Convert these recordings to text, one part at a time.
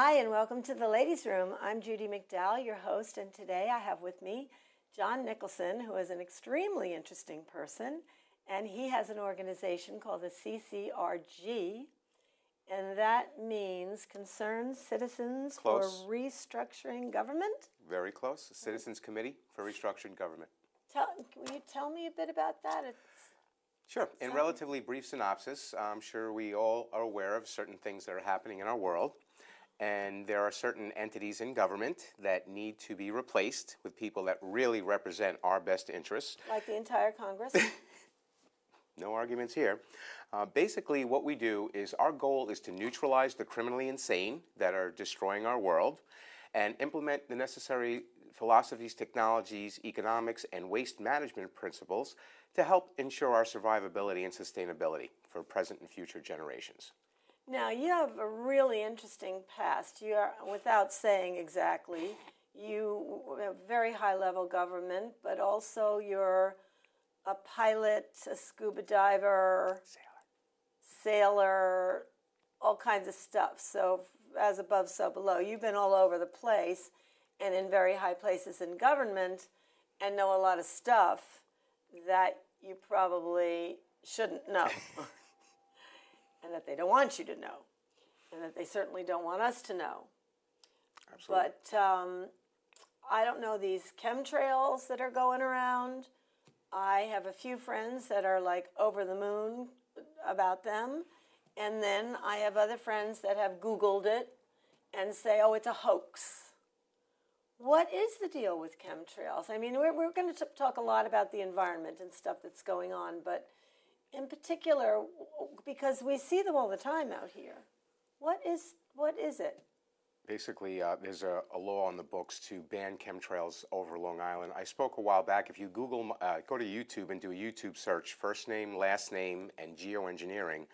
Hi, and welcome to the Ladies' Room. I'm Judy McDowell, your host, and today I have with me John Nicholson, who is an extremely interesting person, and he has an organization called the CCRG, and that means Concerned Citizens Close. for Restructuring Government? Very close. Citizens Committee for Restructured Government. Will you tell me a bit about that? Sure. In relatively brief synopsis, I'm sure we all are aware of certain things that are happening in our world. And there are certain entities in government that need to be replaced with people that really represent our best interests. Like the entire Congress? No arguments here. Basically, what we do is our goal is to neutralize the criminally insane that are destroying our world and implement the necessary philosophies, technologies, economics, and waste management principles to help ensure our survivability and sustainability for present and future generations. Now, you have a really interesting past. You are, without saying exactly, you have very high-level government, but also you're a pilot, a scuba diver, sailor, all kinds of stuff. So as above, so below. You've been all over the place and in very high places in government and know a lot of stuff that you probably shouldn't know. And that they don't want you to know, and that they certainly don't want us to know. Absolutely. But I don't know these chemtrails that are going around. I have a few friends that are like over the moon about them, and then I have other friends that have Googled it and say, oh, it's a hoax. What is the deal with chemtrails? I mean, we're going to talk a lot about the environment and stuff that's going on, but in particular, because we see them all the time out here. What is it? Basically, there's a law on the books to ban chemtrails over Long Island. I spoke a while back. If you Google, go to YouTube and do a YouTube search, first name, last name, and geoengineering.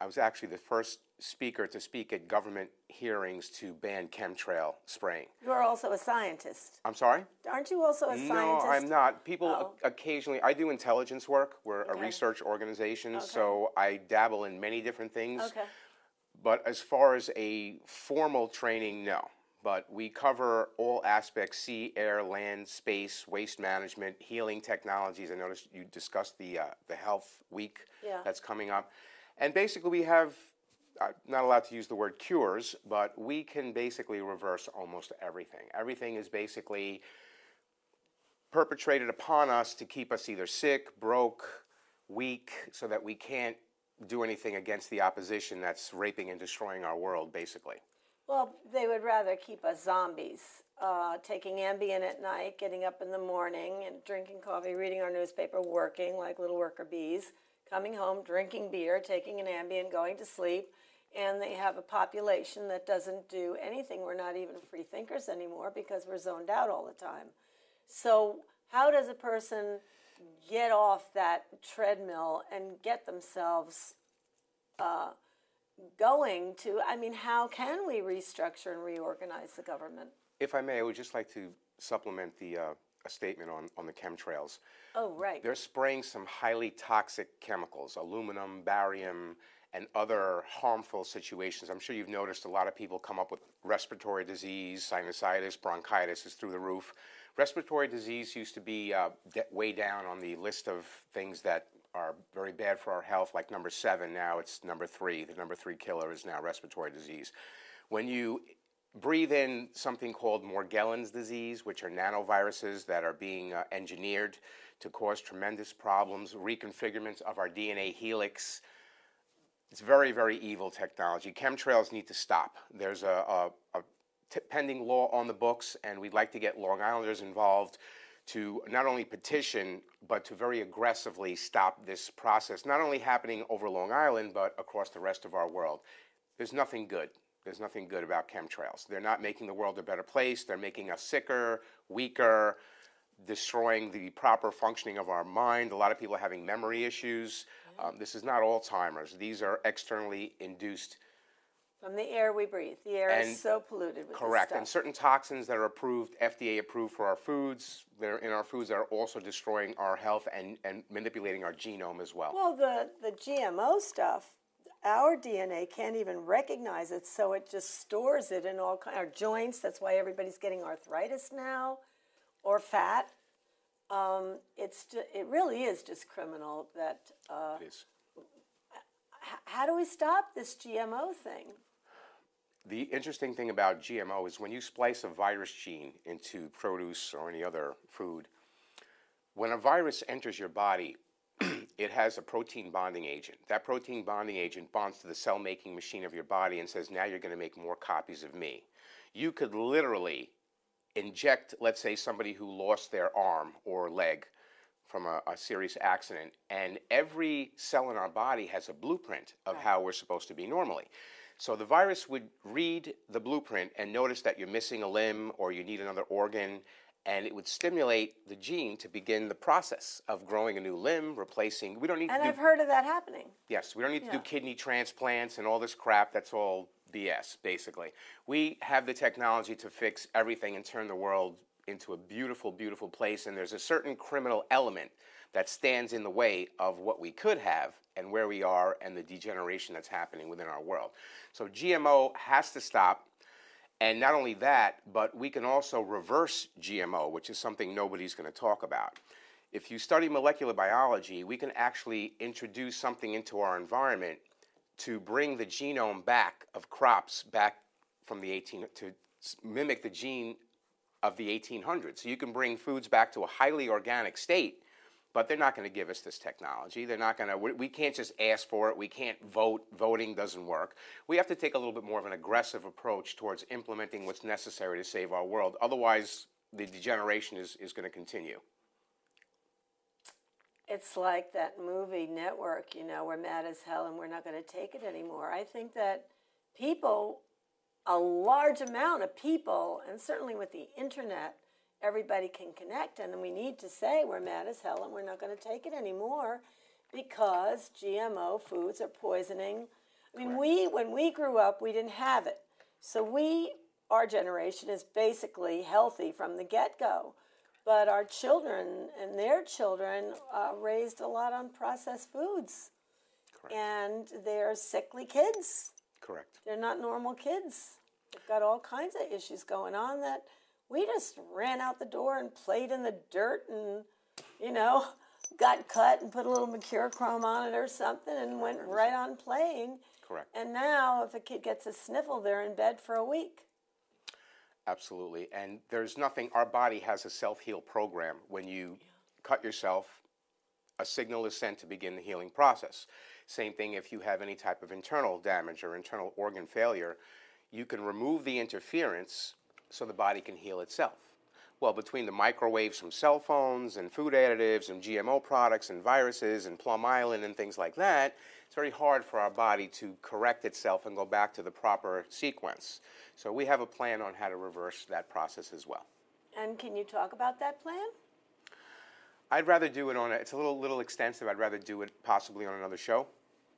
I was actually the first speaker to speak at government hearings to ban chemtrail spraying. You're also a scientist. I'm sorry? Aren't you also a scientist? No, I'm not. People occasionally, I do intelligence work. We're a research organization, so I dabble in many different things. Okay. But as far as a formal training, no. But we cover all aspects: sea, air, land, space, waste management, healing technologies. I noticed you discussed the Health Week that's coming up. And basically we have, I'm not allowed to use the word cures, but we can basically reverse almost everything. Everything is basically perpetrated upon us to keep us either sick, broke, weak, so that we can't do anything against the opposition that's raping and destroying our world, basically. Well, they would rather keep us zombies, taking Ambien at night, getting up in the morning and drinking coffee, reading our newspaper, working like little worker bees, coming home, drinking beer, taking an Ambien, going to sleep, and they have a population that doesn't do anything. We're not even free thinkers anymore because we're zoned out all the time. So how does a person get off that treadmill and get themselves going to, I mean, how can we restructure and reorganize the government? If I may, I would just like to supplement a statement on the chemtrails. Oh, right. They're spraying some highly toxic chemicals, aluminum, barium, and other harmful situations. I'm sure you've noticed a lot of people come up with respiratory disease, sinusitis, bronchitis is through the roof. Respiratory disease used to be way down on the list of things that are very bad for our health, like number 7. Now it's number 3. The number 3 killer is now respiratory disease. When you breathe in something called Morgellons disease, which are nanoviruses that are being engineered to cause tremendous problems, reconfigurements of our DNA helix. It's very, very evil technology. Chemtrails need to stop. There's a pending law on the books, and we'd like to get Long Islanders involved to not only petition, but to very aggressively stop this process, not only happening over Long Island, but across the rest of our world. There's nothing good. There's nothing good about chemtrails. They're not making the world a better place. They're making us sicker, weaker, destroying the proper functioning of our mind. A lot of people are having memory issues. This is not Alzheimer's. These are externally induced. From the air we breathe. The air is so polluted with correct. this stuff. And certain toxins that are approved, FDA approved for our foods, they're in our foods that are also destroying our health and manipulating our genome as well. Well, the GMO stuff, our DNA can't even recognize it, so it just stores it in all kind our joints. That's why everybody's getting arthritis now, or fat. It really is just criminal that. It is. How do we stop this GMO thing? The interesting thing about GMO is when you splice a virus gene into produce or any other food, when a virus enters your body, it has a protein bonding agent. That protein bonding agent bonds to the cell-making machine of your body and says, now you're going to make more copies of me. You could literally inject, let's say, somebody who lost their arm or leg from a serious accident, and every cell in our body has a blueprint of how we're supposed to be normally. So the virus would read the blueprint and notice that you're missing a limb or you need another organ, and it would stimulate the gene to begin the process of growing a new limb, replacing. We don't need. And I've heard of that happening. Yes, we don't need to do kidney transplants and all this crap. That's all BS, basically. We have the technology to fix everything and turn the world into a beautiful, beautiful place, and there's a certain criminal element that stands in the way of what we could have and where we are and the degeneration that's happening within our world. So GMO has to stop, and not only that, but we can also reverse GMO, which is something nobody's going to talk about. If you study molecular biology, we can actually introduce something into our environment to bring the genome back of crops back from the to mimic the gene of the 1800s. So you can bring foods back to a highly organic state, but they're not going to give us this technology. They're not going to, we can't just ask for it. We can't vote. Voting doesn't work. We have to take a little bit more of an aggressive approach towards implementing what's necessary to save our world. Otherwise, the degeneration is going to continue. It's like that movie Network, you know, we're mad as hell and we're not going to take it anymore. I think that people, a large amount of people, and certainly with the internet, everybody can connect, and we need to say we're mad as hell and we're not going to take it anymore because GMO foods are poisoning. I mean, when we grew up, we didn't have it. So our generation is basically healthy from the get-go. But our children and their children raised a lot on processed foods. Correct. And they're sickly kids. Correct. They're not normal kids. They've got all kinds of issues going on that we just ran out the door and played in the dirt and, you know, got cut and put a little mercurochrome on it or something and went right on playing. Correct. And now if a kid gets a sniffle, they're in bed for a week. Absolutely. And there's nothing, our body has a self-heal program. When you cut yourself, a signal is sent to begin the healing process. Same thing if you have any type of internal damage or internal organ failure, you can remove the interference so the body can heal itself. Well, between the microwaves from cell phones and food additives and GMO products and viruses and Plum Island and things like that, it's very hard for our body to correct itself and go back to the proper sequence. So we have a plan on how to reverse that process as well. And can you talk about that plan? I'd rather do it it's a little extensive. I'd rather do it possibly on another show.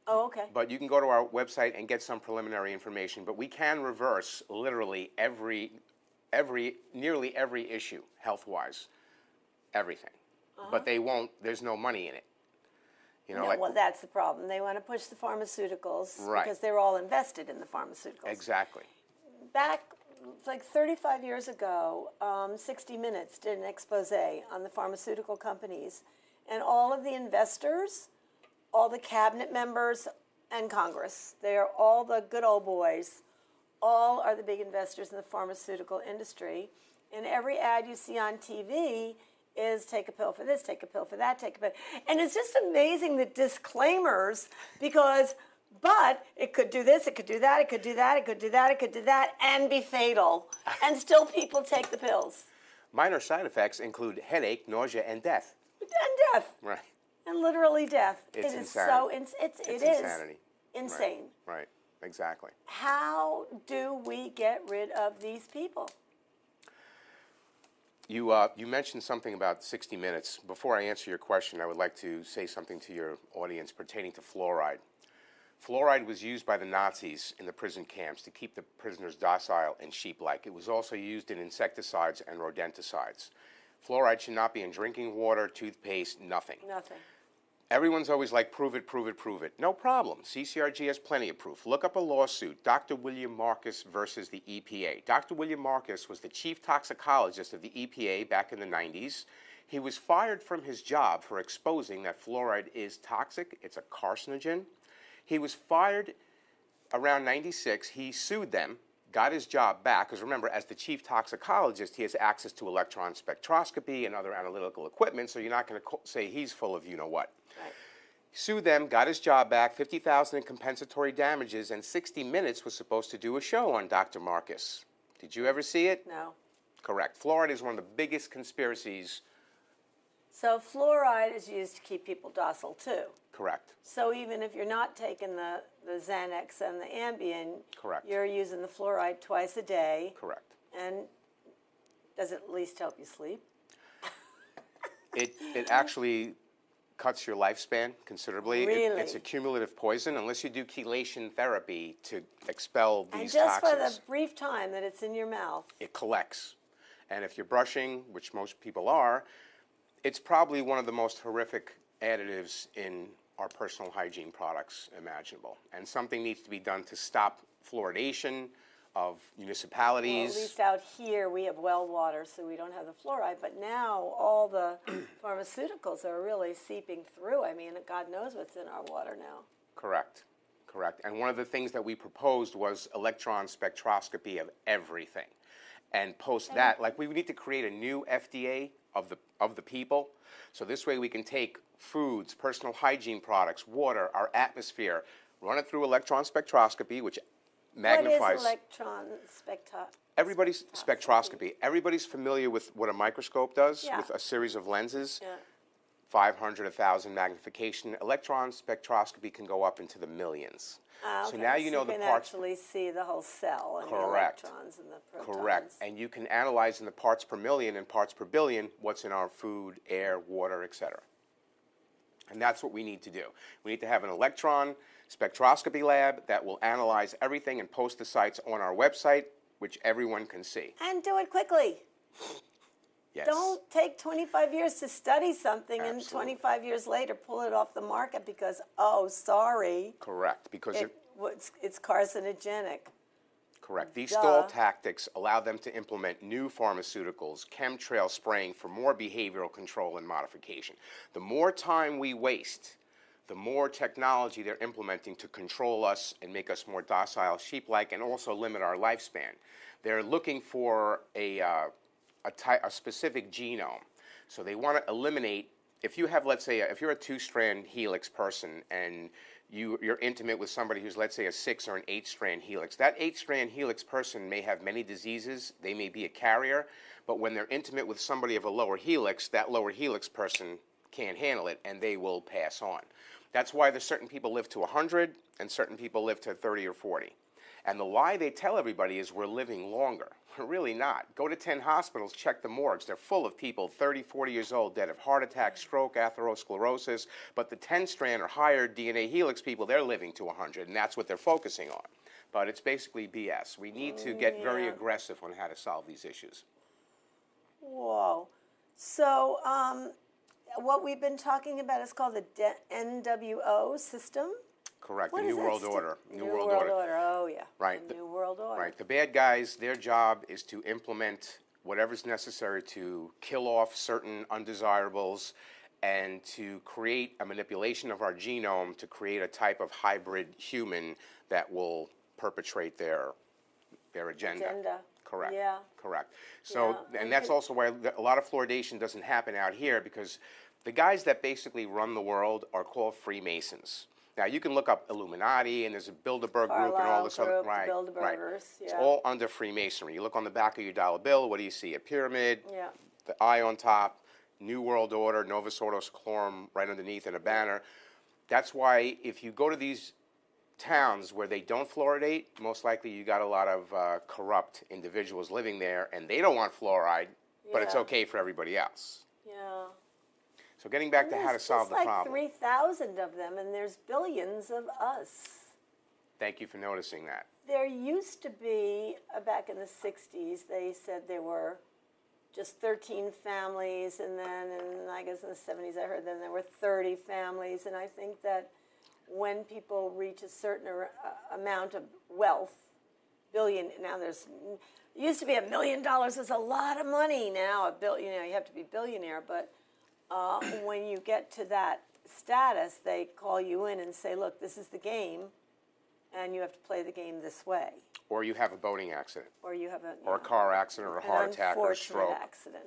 Oh, okay. But you can go to our website and get some preliminary information. But we can reverse literally nearly every issue health-wise, everything. But they won't, there's no money in it. You know, well, that's the problem. They want to push the pharmaceuticals because they're all invested in the pharmaceuticals. Exactly. Back, like 35 years ago, 60 Minutes did an expose on the pharmaceutical companies. And all of the investors, all the cabinet members, and Congress, they're all the good old boys, all are the big investors in the pharmaceutical industry. And every ad you see on TV is take a pill for this, take a pill for that, take a pill. And it's just amazing the disclaimers but it could do this, it could do that, it could do that, it could do that, it could do that, and be fatal. And still people take the pills. Minor side effects include headache, nausea, and death. And death. Right. And literally death. It's it insanity. is so it is insanity. Insane. Right. Exactly. How do we get rid of these people? You mentioned something about 60 Minutes. Before I answer your question, I would like to say something to your audience pertaining to fluoride. Fluoride was used by the Nazis in the prison camps to keep the prisoners docile and sheep-like. It was also used in insecticides and rodenticides. Fluoride should not be in drinking water, toothpaste, nothing. Nothing. Everyone's always like, prove it, prove it, prove it. No problem. CCRG has plenty of proof. Look up a lawsuit, Dr. William Marcus versus the EPA. Dr. William Marcus was the chief toxicologist of the EPA back in the 90s. He was fired from his job for exposing that fluoride is toxic. It's a carcinogen. He was fired around 96. He sued them, got his job back, because remember, as the chief toxicologist, he has access to electron spectroscopy and other analytical equipment, so you're not going to say he's full of you-know-what. Right. Sued them, got his job back, $50,000 in compensatory damages, and 60 Minutes was supposed to do a show on Dr. Marcus. Did you ever see it? No. Correct. Fluoride is one of the biggest conspiracies. So fluoride is used to keep people docile too. Correct. So even if you're not taking the Xanax and the Ambien, Correct. You're using the fluoride twice a day. Correct. And does it at least help you sleep? It actually cuts your lifespan considerably. Really? It's a cumulative poison unless you do chelation therapy to expel these And just toxins. for the brief time that it's in your mouth. It collects. And if you're brushing, which most people are, it's probably one of the most horrific additives in our personal hygiene products imaginable. And something needs to be done to stop fluoridation of municipalities. Well, at least out here we have well water, so we don't have the fluoride. But now all the pharmaceuticals are really seeping through. I mean, God knows what's in our water now. Correct. Correct. And one of the things that we proposed was electron spectroscopy of everything. And post that, like we need to create a new FDA of the people. So this way we can take foods, personal hygiene products, water, our atmosphere, run it through electron spectroscopy, which magnifies. What is electron spectroscopy? Everybody's spectroscopy. Everybody's familiar with what a microscope does, Yeah. with a series of lenses. Yeah. 500, 1,000 magnification. Electron spectroscopy can go up into the millions. Okay. So now you know the can parts. actually see the whole cell and Correct. the electrons and the protons. Correct. And you can analyze in the parts per million and parts per billion what's in our food, air, water, etc. And that's what we need to do. We need to have an electron spectroscopy lab that will analyze everything and post the sites on our website, which everyone can see. And do it quickly. Yes. Don't take 25 years to study something and Absolutely. 25 years later pull it off the market because, oh, sorry, Correct. Because it's carcinogenic. correct. These Duh. stall tactics allow them to implement new pharmaceuticals, chemtrail spraying for more behavioral control and modification. The more time we waste, the more technology they're implementing to control us and make us more docile, sheep-like, and also limit our lifespan. They're looking for a specific genome. So they want to eliminate, if you have, let's say, if you're a 2-strand helix person and you're intimate with somebody who's, let's say, a 6 or an 8-strand helix, that 8-strand helix person may have many diseases, they may be a carrier, but when they're intimate with somebody of a lower helix, that lower helix person can't handle it and they will pass on. That's why there's certain people live to 100 and certain people live to 30 or 40. And the lie they tell everybody is we're living longer. We're really not. Go to 10 hospitals, check the morgues. They're full of people 30, 40 years old dead of heart attack, stroke, atherosclerosis. But the 10-strand or higher DNA helix people, they're living to 100, and that's what they're focusing on. But it's basically BS. We need to get very aggressive on how to solve these issues. Whoa. So what we've been talking about is called the NWO system. Correct. What The is New that World Order. New World Order. Oh, yeah. Right. The New World Order. Right. The bad guys, their job is to implement whatever's necessary to kill off certain undesirables and to create a manipulation of our genome to create a type of hybrid human that will perpetrate their agenda. Correct. Yeah. Correct. So, Yeah. and that's also why a lot of fluoridation doesn't happen out here, because the guys that basically run the world are called Freemasons. Now, you can look up Illuminati, and there's a Bilderberg group and all this other, group, right, the right. Bilderbergers, It's yeah. all under Freemasonry. You look on the back of your dollar bill, what do you see? A pyramid, Yeah. the eye on top, New World Order, Novus Ordo Seclorum right underneath, and a banner. That's why if you go to these towns where they don't fluoridate, most likely you got a lot of corrupt individuals living there, and they don't want fluoride, but it's Yeah. okay for everybody else. Yeah. So getting back to how to solve the problem. There's just like 3,000 of them, and there's billions of us. Thank you for noticing that. There used to be, back in the 60s, they said there were just 13 families, and then, I guess in the 70s I heard then there were 30 families, and I think that when people reach a certain amount of wealth, now there's, it used to be $1 million was a lot of money. Now you have to be billionaire, but when you get to that status, they call you in and say, look, this is the game, and you have to play the game this way. Or you have a boating accident. Or you have a car accident, or a heart attack, or a stroke. An unfortunate accident.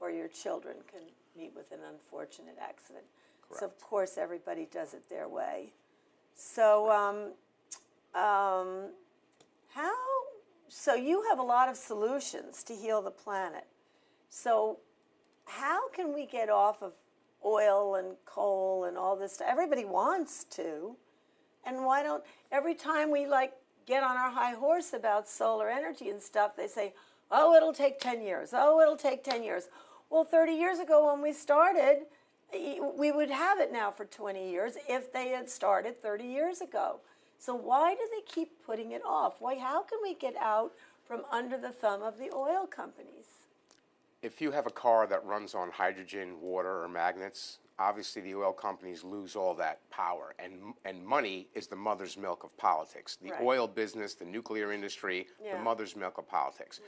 Or your children can meet with an unfortunate accident. Correct. So, of course, everybody does it their way. So, so you have a lot of solutions to heal the planet. So how can we get off of oil and coal and all this stuff? Everybody wants to. And why don't, every time we get on our high horse about solar energy and stuff, they say, oh, it'll take 10 years. Oh, it'll take 10 years. Well, 30 years ago when we started, we would have it now for 20 years if they had started 30 years ago. So why do they keep putting it off? How can we get out from under the thumb of the oil companies? If you have a car that runs on hydrogen, water, or magnets, obviously the oil companies lose all that power. And money is the mother's milk of politics. The Right. oil business, the nuclear industry, Yeah. the mother's milk of politics.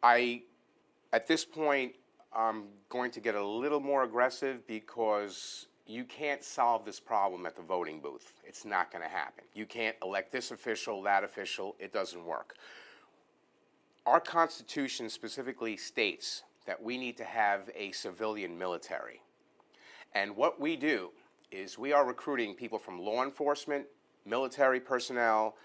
At this point, I'm going to get a little more aggressive because you can't solve this problem at the voting booth. It's not going to happen. You can't elect this official, that official. It doesn't work. Our Constitution specifically states that we need to have a civilian military. And what we do is we are recruiting people from law enforcement, military personnel,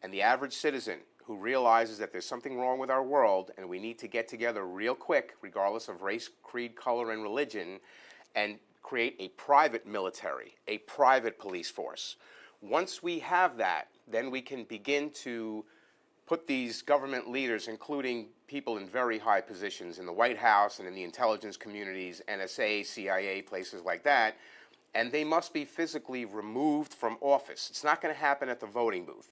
and the average citizen who realizes that there's something wrong with our world and we need to get together real quick, regardless of race, creed, color, and religion, and create a private military, a private police force. Once we have that, then we can begin to put these government leaders, including people in very high positions in the White House and in the intelligence communities, NSA, CIA, places like that, and they must be physically removed from office. It's not going to happen at the voting booth.